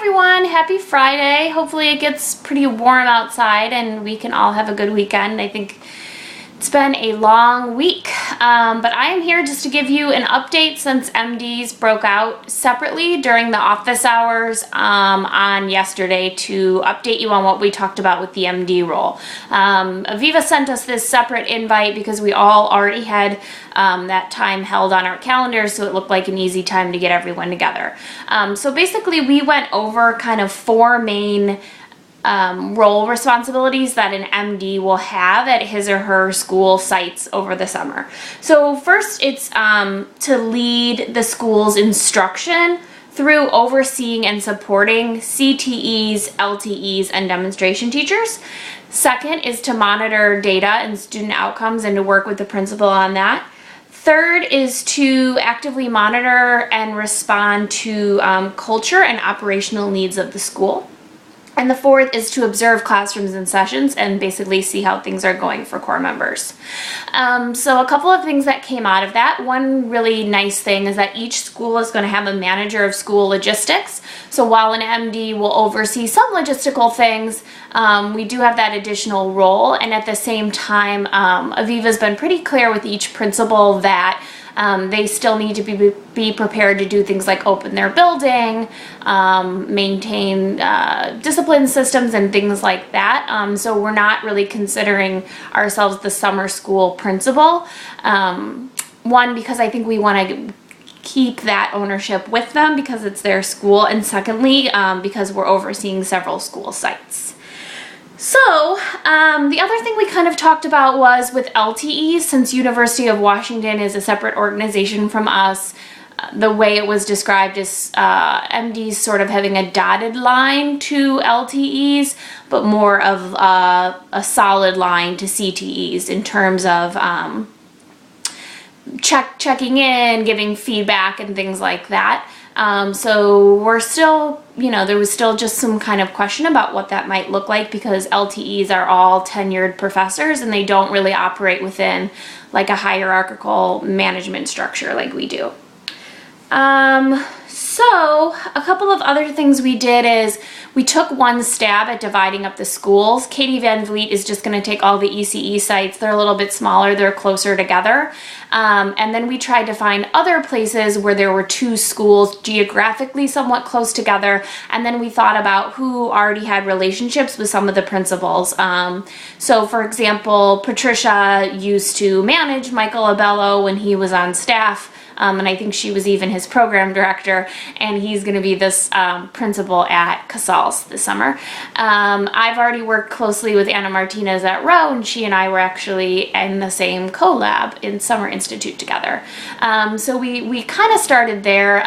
everyone, happy Friday. Hopefully it gets pretty warm outside and we can all have a good weekend. I think it's been a long week, but I am here just to give you an update since MDs broke out separately during the office hours on yesterday to update you on what we talked about with the MD role. Aviva sent us this separate invite because we all already had that time held on our calendars, so it looked like an easy time to get everyone together. So basically we went over kind of four main role responsibilities that an MD will have at his or her school sites over the summer. So first, it's to lead the school's instruction through overseeing and supporting CTEs, LTEs, and demonstration teachers. Second is to monitor data and student outcomes and to work with the principal on that. Third is to actively monitor and respond to culture and operational needs of the school. And the fourth is to observe classrooms and sessions and basically see how things are going for core members. So a couple of things that came out of that. One really nice thing is that each school is going to have a manager of school logistics. So while an MD will oversee some logistical things, we do have that additional role. And at the same time, Aviva's been pretty clear with each principal that they still need to be prepared to do things like open their building, maintain discipline systems and things like that. So we're not really considering ourselves the summer school principal. One, because I think we want to keep that ownership with them because it's their school, and secondly, because we're overseeing several school sites. So, the other thing we kind of talked about was with LTE, since University of Washington is a separate organization from us, the way it was described is MDs sort of having a dotted line to LTEs, but more of a solid line to CTEs in terms of checking in, giving feedback, and things like that. So we're still, there was still just some kind of question about what that might look like because LTEs are all tenured professors and they don't really operate within like a hierarchical management structure like we do. So a couple of other things we did is we took one stab at dividing up the schools. Katie Van Vliet is just going to take all the ECE sites. They're a little bit smaller. They're closer together. And then we tried to find other places where there were two schools geographically somewhat close together. And then we thought about who already had relationships with some of the principals. So for example, Patricia used to manage Michael Abello when he was on staff. And I think she was even his program director, and he's going to be this principal at Casals this summer. I've already worked closely with Anna Martinez at Rowe, and she and I were actually in the same co-lab in Summer Institute together. So we kind of started there.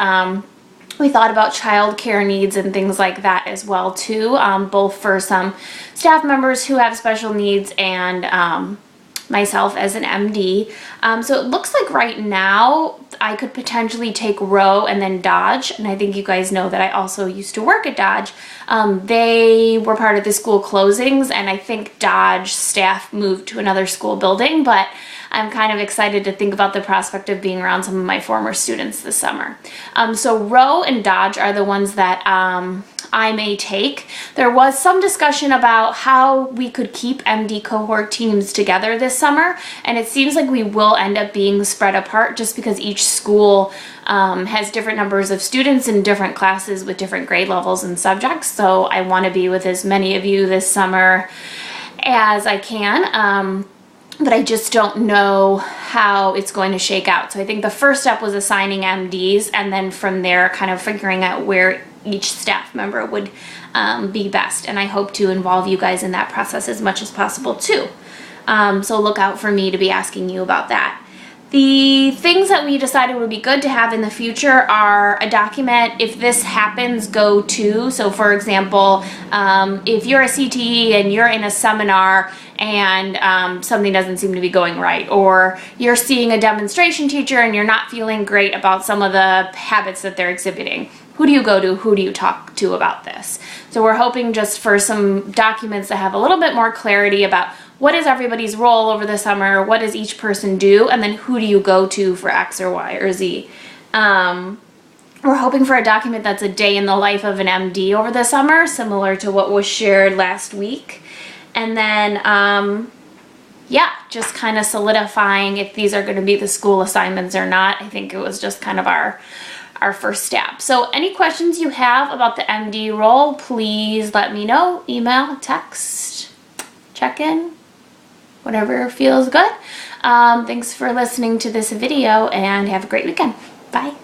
We thought about childcare needs and things like that as well too, both for some staff members who have special needs and myself as an MD. So it looks like right now I could potentially take Rowe and then Dodge, and I think you guys know that I also used to work at Dodge. They were part of the school closings, and I think Dodge staff moved to another school building, but I'm kind of excited to think about the prospect of being around some of my former students this summer. So Rowe and Dodge are the ones that I may take. There was some discussion about how we could keep MD cohort teams together this summer, and it seems like we will end up being spread apart just because each school has different numbers of students in different classes with different grade levels and subjects. So I want to be with as many of you this summer as I can. But I just don't know how it's going to shake out. So I think the first step was assigning MDs, and then from there kind of figuring out where each staff member would be best. And I hope to involve you guys in that process as much as possible too. So look out for me to be asking you about that. The things that we decided would be good to have in the future are a document, if this happens, go to. So for example, if you're a CTE and you're in a seminar and something doesn't seem to be going right, or you're seeing a demonstration teacher and you're not feeling great about some of the habits that they're exhibiting, who do you go to? Who do you talk to about this? So we're hoping just for some documents that have a little bit more clarity about what is everybody's role over the summer, what does each person do, and then who do you go to for X or Y or Z. We're hoping for a document that's a day in the life of an MD over the summer, similar to what was shared last week. And then, yeah, just kind of solidifying if these are going to be the school assignments or not. I think it was just kind of our first step. So any questions you have about the MD role, please let me know. Email, text, check in, whatever feels good. Thanks for listening to this video and have a great weekend. Bye.